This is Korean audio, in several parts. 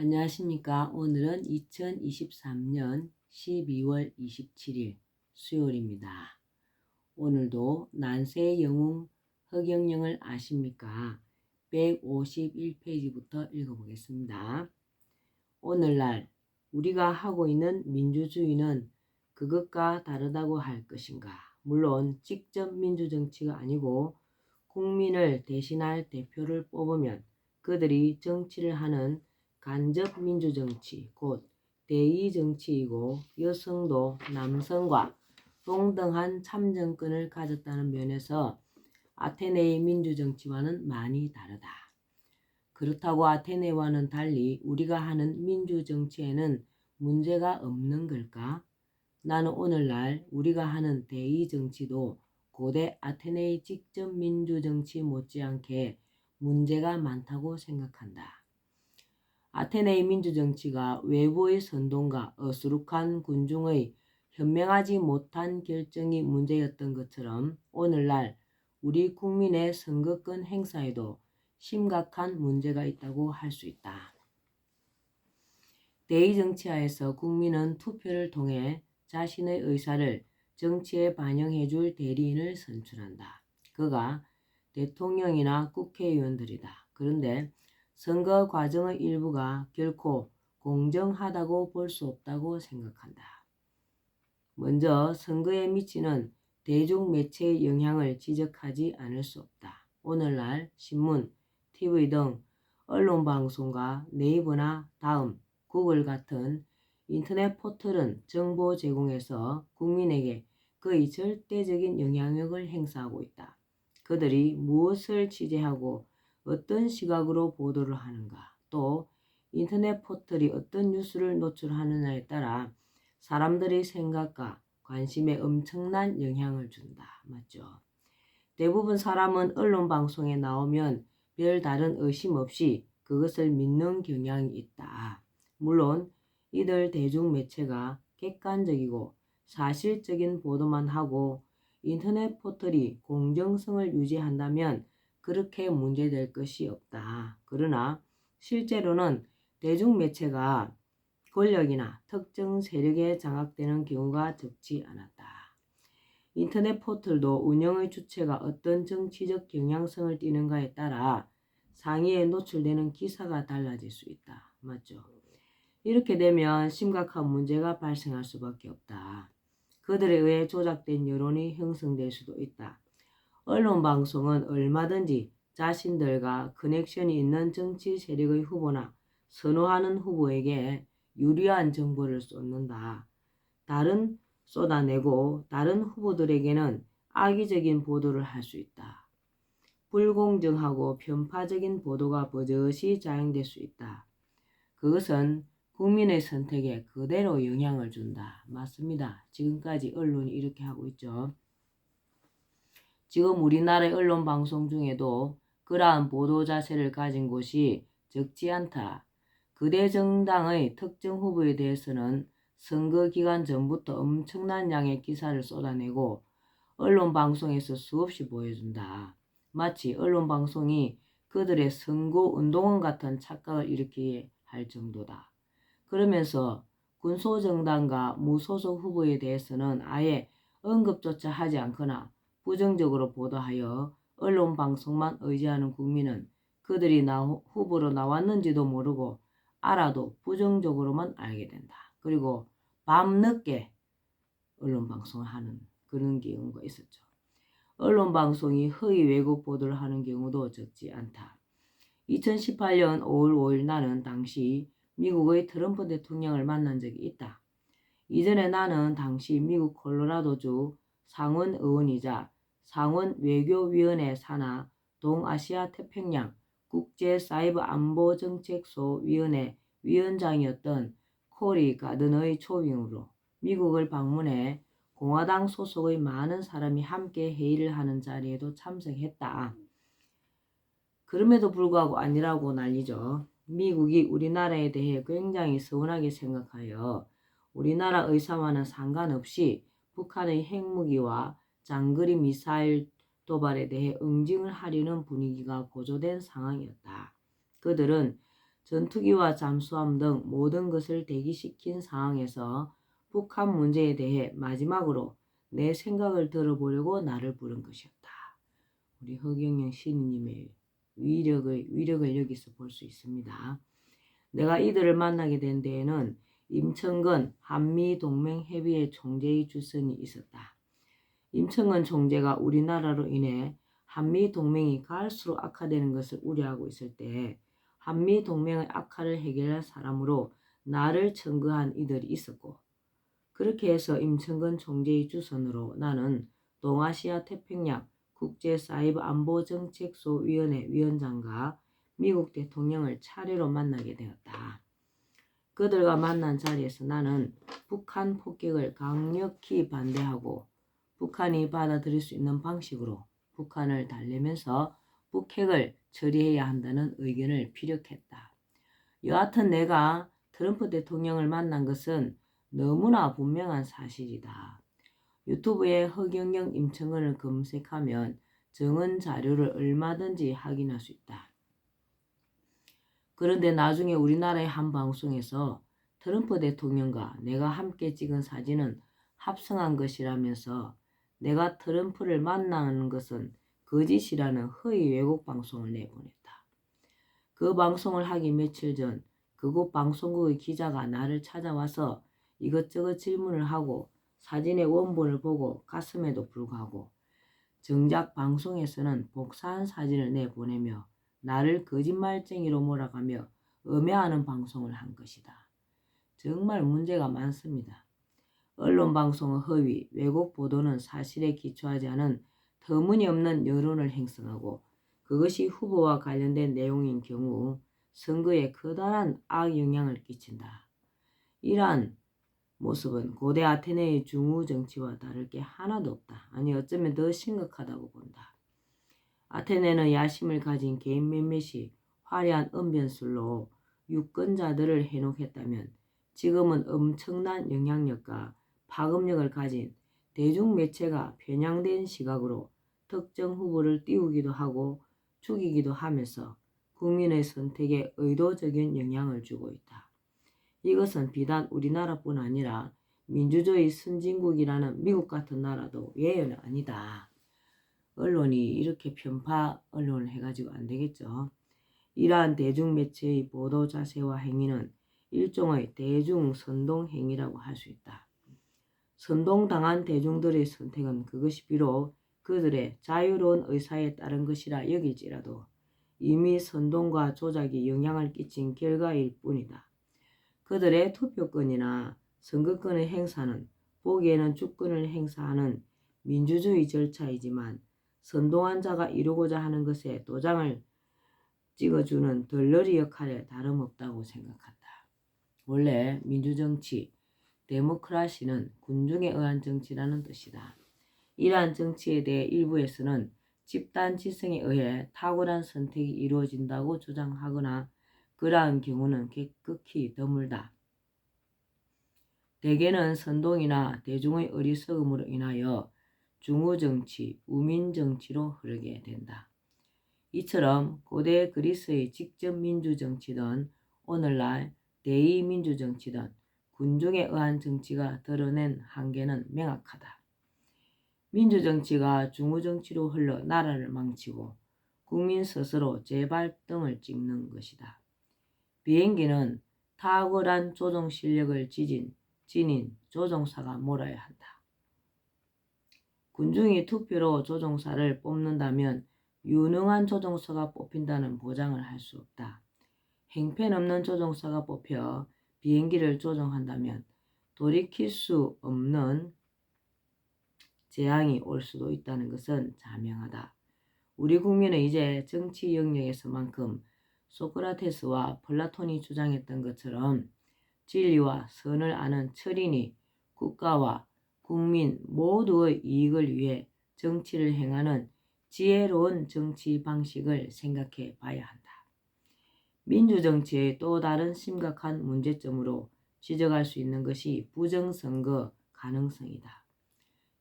안녕하십니까. 오늘은 2023년 12월 27일 수요일입니다. 오늘도 난세의 영웅 허경영을 아십니까? 151페이지부터 읽어보겠습니다. 오늘날 우리가 하고 있는 민주주의는 그것과 다르다고 할 것인가? 물론 직접 민주정치가 아니고 국민을 대신할 대표를 뽑으면 그들이 정치를 하는 간접 민주정치, 곧 대의정치이고 여성도 남성과 동등한 참정권을 가졌다는 면에서 아테네의 민주정치와는 많이 다르다. 그렇다고 아테네와는 달리 우리가 하는 민주정치에는 문제가 없는 걸까? 나는 오늘날 우리가 하는 대의정치도 고대 아테네의 직접 민주정치 못지않게 문제가 많다고 생각한다. 아테네의 민주정치가 외부의 선동과 어수룩한 군중의 현명하지 못한 결정이 문제였던 것처럼 오늘날 우리 국민의 선거권 행사에도 심각한 문제가 있다고 할 수 있다. 대의정치하에서 국민은 투표를 통해 자신의 의사를 정치에 반영해줄 대리인을 선출한다. 그가 대통령이나 국회의원들이다. 그런데 선거 과정의 일부가 결코 공정하다고 볼 수 없다고 생각한다. 먼저 선거에 미치는 대중매체의 영향을 지적하지 않을 수 없다. 오늘날 신문, TV 등 언론방송과 네이버나 다음, 구글 같은 인터넷 포털은 정보 제공에서 국민에게 거의 절대적인 영향력을 행사하고 있다. 그들이 무엇을 취재하고 어떤 시각으로 보도를 하는가, 또 인터넷 포털이 어떤 뉴스를 노출하느냐에 따라 사람들의 생각과 관심에 엄청난 영향을 준다. 맞죠? 대부분 사람은 언론 방송에 나오면 별다른 의심 없이 그것을 믿는 경향이 있다. 물론 이들 대중매체가 객관적이고 사실적인 보도만 하고 인터넷 포털이 공정성을 유지한다면 그렇게 문제될 것이 없다. 그러나 실제로는 대중매체가 권력이나 특정 세력에 장악되는 경우가 적지 않았다. 인터넷 포털도 운영의 주체가 어떤 정치적 경향성을 띠는가에 따라 상위에 노출되는 기사가 달라질 수 있다. 맞죠? 이렇게 되면 심각한 문제가 발생할 수밖에 없다. 그들에 의해 조작된 여론이 형성될 수도 있다. 언론 방송은 얼마든지 자신들과 커넥션이 있는 정치 세력의 후보나 선호하는 후보에게 유리한 정보를 쏟아내고 다른 후보들에게는 악의적인 보도를 할 수 있다. 불공정하고 편파적인 보도가 버젓이 자행될 수 있다. 그것은 국민의 선택에 그대로 영향을 준다. 맞습니다. 지금까지 언론이 이렇게 하고 있죠. 지금 우리나라의 언론 방송 중에도 그러한 보도 자세를 가진 곳이 적지 않다. 그대 정당의 특정 후보에 대해서는 선거 기간 전부터 엄청난 양의 기사를 쏟아내고 언론 방송에서 수없이 보여준다. 마치 언론 방송이 그들의 선거 운동원 같은 착각을 일으키게 할 정도다. 그러면서 군소정당과 무소속 후보에 대해서는 아예 언급조차 하지 않거나 부정적으로 보도하여 언론 방송만 의지하는 국민은 그들이 후보로 나왔는지도 모르고 알아도 부정적으로만 알게 된다. 그리고 밤늦게 언론 방송을 하는 그런 경우가 있었죠. 언론 방송이 허위 왜곡 보도를 하는 경우도 적지 않다. 2018년 5월 5일 나는 당시 미국의 트럼프 대통령을 만난 적이 있다. 이전에 나는 당시 미국 콜로라도주 상원 의원이자 상원 외교위원회 산하 동아시아 태평양 국제사이버안보정책소위원회 위원장이었던 코리 가든의 초빙으로 미국을 방문해 공화당 소속의 많은 사람이 함께 회의를 하는 자리에도 참석했다. 그럼에도 불구하고 아니라고 난리죠. 미국이 우리나라에 대해 굉장히 서운하게 생각하여 우리나라 의사와는 상관없이 북한의 핵무기와 장거리 미사일 도발에 대해 응징을 하려는 분위기가 고조된 상황이었다. 그들은 전투기와 잠수함 등 모든 것을 대기시킨 상황에서 북한 문제에 대해 마지막으로 내 생각을 들어보려고 나를 부른 것이었다. 우리 허경영 시인님의 위력을 여기서 볼 수 있습니다. 내가 이들을 만나게 된 데에는 임천근 한미동맹협의회 총재의 주선이 있었다. 임천근 총재가 우리나라로 인해 한미동맹이 갈수록 악화되는 것을 우려하고 있을 때 한미동맹의 악화를 해결할 사람으로 나를 청구한 이들이 있었고, 그렇게 해서 임천근 총재의 주선으로 나는 동아시아 태평양 국제사이버안보정책소위원회 위원장과 미국 대통령을 차례로 만나게 되었다. 그들과 만난 자리에서 나는 북한 폭격을 강력히 반대하고 북한이 받아들일 수 있는 방식으로 북한을 달래면서 북핵을 처리해야 한다는 의견을 피력했다. 여하튼 내가 트럼프 대통령을 만난 것은 너무나 분명한 사실이다. 유튜브에 허경영 임천근을 검색하면 정은 자료를 얼마든지 확인할 수 있다. 그런데 나중에 우리나라의 한 방송에서 트럼프 대통령과 내가 함께 찍은 사진은 합성한 것이라면서 내가 트럼프를 만나는 것은 거짓이라는 허위 왜곡 방송을 내보냈다. 그 방송을 하기 며칠 전 그곳 방송국의 기자가 나를 찾아와서 이것저것 질문을 하고 사진의 원본을 보고 갔음에도 불구하고 정작 방송에서는 복사한 사진을 내보내며 나를 거짓말쟁이로 몰아가며 음해하는 방송을 한 것이다. 정말 문제가 많습니다. 언론 방송의 허위, 왜곡 보도는 사실에 기초하지 않은 터무니없는 여론을 형성하고 그것이 후보와 관련된 내용인 경우 선거에 커다란 악영향을 끼친다. 이러한 모습은 고대 아테네의 중후 정치와 다를 게 하나도 없다. 아니 어쩌면 더 심각하다고 본다. 아테네는 야심을 가진 개인 몇몇이 화려한 언변술로 유권자들을 해놓겠다면 지금은 엄청난 영향력과 파급력을 가진 대중매체가 편향된 시각으로 특정 후보를 띄우기도 하고 죽이기도 하면서 국민의 선택에 의도적인 영향을 주고 있다. 이것은 비단 우리나라뿐 아니라 민주주의 선진국이라는 미국 같은 나라도 예외는 아니다. 언론이 이렇게 편파 언론을 해가지고 안 되겠죠. 이러한 대중매체의 보도 자세와 행위는 일종의 대중선동 행위라고 할 수 있다. 선동당한 대중들의 선택은 그것이 비록 그들의 자유로운 의사에 따른 것이라 여길지라도 이미 선동과 조작이 영향을 끼친 결과일 뿐이다. 그들의 투표권이나 선거권의 행사는 보기에는 주권을 행사하는 민주주의 절차이지만 선동한 자가 이루고자 하는 것에 도장을 찍어주는 덜러리 역할에 다름없다고 생각한다. 원래 민주정치, 데모크라시는 군중에 의한 정치라는 뜻이다. 이러한 정치에 대해 일부에서는 집단지성에 의해 탁월한 선택이 이루어진다고 주장하거나 그러한 경우는 극히 드물다. 대개는 선동이나 대중의 어리석음으로 인하여 중후정치, 우민정치로 흐르게 된다. 이처럼 고대 그리스의 직접 민주정치든 오늘날 대의민주정치든 군중에 의한 정치가 드러낸 한계는 명확하다. 민주정치가 중후정치로 흘러 나라를 망치고 국민 스스로 재발등을 찍는 것이다. 비행기는 탁월한 조종 실력을 지닌 조종사가 몰아야 한다. 군중이 투표로 조종사를 뽑는다면 유능한 조종사가 뽑힌다는 보장을 할 수 없다. 행편없는 조종사가 뽑혀 비행기를 조종한다면 돌이킬 수 없는 재앙이 올 수도 있다는 것은 자명하다. 우리 국민은 이제 정치 영역에서만큼 소크라테스와 플라톤이 주장했던 것처럼 진리와 선을 아는 철인이 국가와 국민 모두의 이익을 위해 정치를 행하는 지혜로운 정치 방식을 생각해 봐야 한다. 민주정치의 또 다른 심각한 문제점으로 지적할 수 있는 것이 부정선거 가능성이다.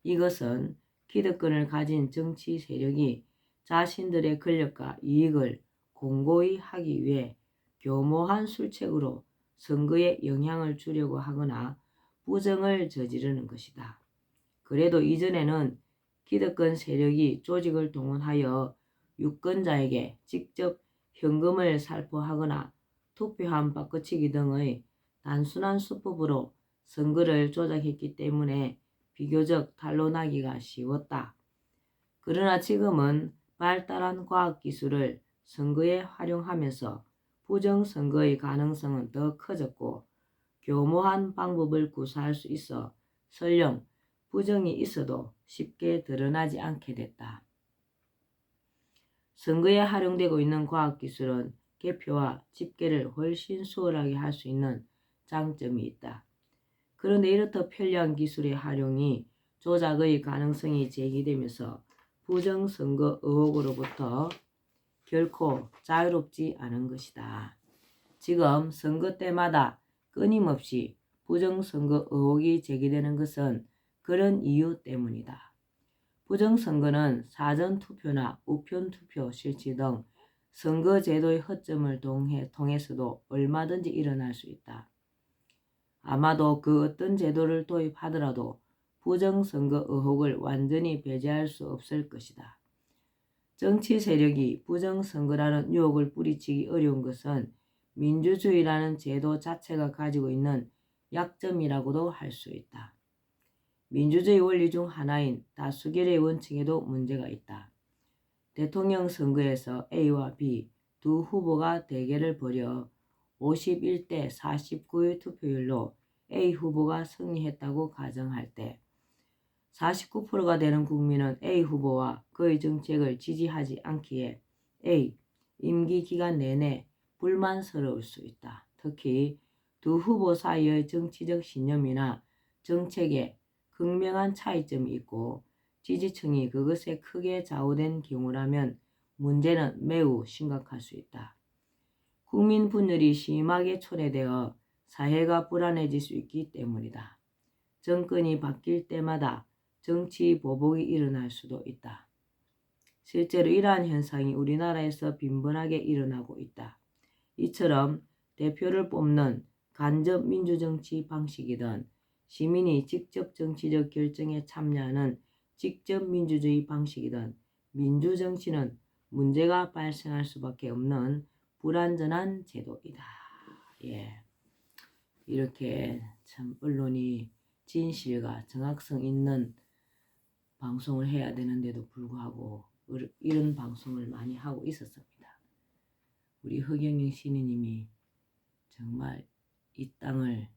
이것은 기득권을 가진 정치 세력이 자신들의 권력과 이익을 공고히 하기 위해 교모한 술책으로 선거에 영향을 주려고 하거나 부정을 저지르는 것이다. 그래도 이전에는 기득권 세력이 조직을 동원하여 유권자에게 직접 현금을 살포하거나 투표함 바꿔치기 등의 단순한 수법으로 선거를 조작했기 때문에 비교적 탄로나기가 쉬웠다. 그러나 지금은 발달한 과학기술을 선거에 활용하면서 부정선거의 가능성은 더 커졌고 교모한 방법을 구사할 수 있어 설령 부정이 있어도 쉽게 드러나지 않게 됐다. 선거에 활용되고 있는 과학기술은 개표와 집계를 훨씬 수월하게 할 수 있는 장점이 있다. 그런데 이렇듯 편리한 기술의 활용이 조작의 가능성이 제기되면서 부정선거 의혹으로부터 결코 자유롭지 않은 것이다. 지금 선거 때마다 끊임없이 부정선거 의혹이 제기되는 것은 그런 이유 때문이다. 부정선거는 사전투표나 우편투표 실시 등 선거제도의 허점을 통해서도 얼마든지 일어날 수 있다. 아마도 그 어떤 제도를 도입하더라도 부정선거 의혹을 완전히 배제할 수 없을 것이다. 정치 세력이 부정선거라는 유혹을 뿌리치기 어려운 것은 민주주의라는 제도 자체가 가지고 있는 약점이라고도 할 수 있다. 민주주의 원리 중 하나인 다수결의 원칙에도 문제가 있다. 대통령 선거에서 A와 B 두 후보가 대결을 벌여 51대 49의 투표율로 A 후보가 승리했다고 가정할 때 49%가 되는 국민은 A 후보와 그의 정책을 지지하지 않기에 A 임기 기간 내내 불만스러울 수 있다. 특히 두 후보 사이의 정치적 신념이나 정책에 극명한 차이점이 있고 지지층이 그것에 크게 좌우된 경우라면 문제는 매우 심각할 수 있다. 국민 분열이 심하게 초래되어 사회가 불안해질 수 있기 때문이다. 정권이 바뀔 때마다 정치 보복이 일어날 수도 있다. 실제로 이러한 현상이 우리나라에서 빈번하게 일어나고 있다. 이처럼 대표를 뽑는 간접 민주정치 방식이든 시민이 직접 정치적 결정에 참여하는 직접 민주주의 방식이든 민주정치는 문제가 발생할 수밖에 없는 불완전한 제도이다. 예. 이렇게 참 언론이 진실과 정확성 있는 방송을 해야 되는데도 불구하고 이런 방송을 많이 하고 있었습니다. 우리 허경영 시인님이 정말 이 땅을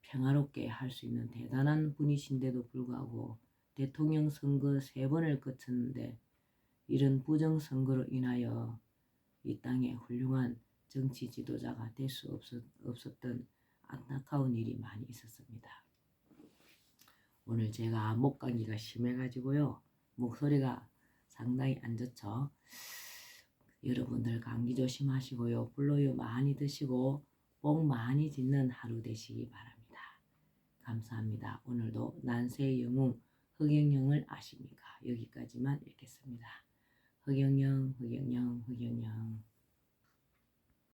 평화롭게 할 수 있는 대단한 분이신데도 불구하고 대통령 선거 3번을 거쳤는데 이런 부정선거로 인하여 이 땅에 훌륭한 정치 지도자가 될 수 없었던 안타까운 일이 많이 있었습니다. 오늘 제가 목감기가 심해가지고요. 목소리가 상당히 안 좋죠. 여러분들 감기 조심하시고요. 불로유 많이 드시고 복 많이 짓는 하루 되시기 바랍니다. 감사합니다. 오늘도 난세의 영웅 허경영을 아십니까? 여기까지만 읽겠습니다. 허경영.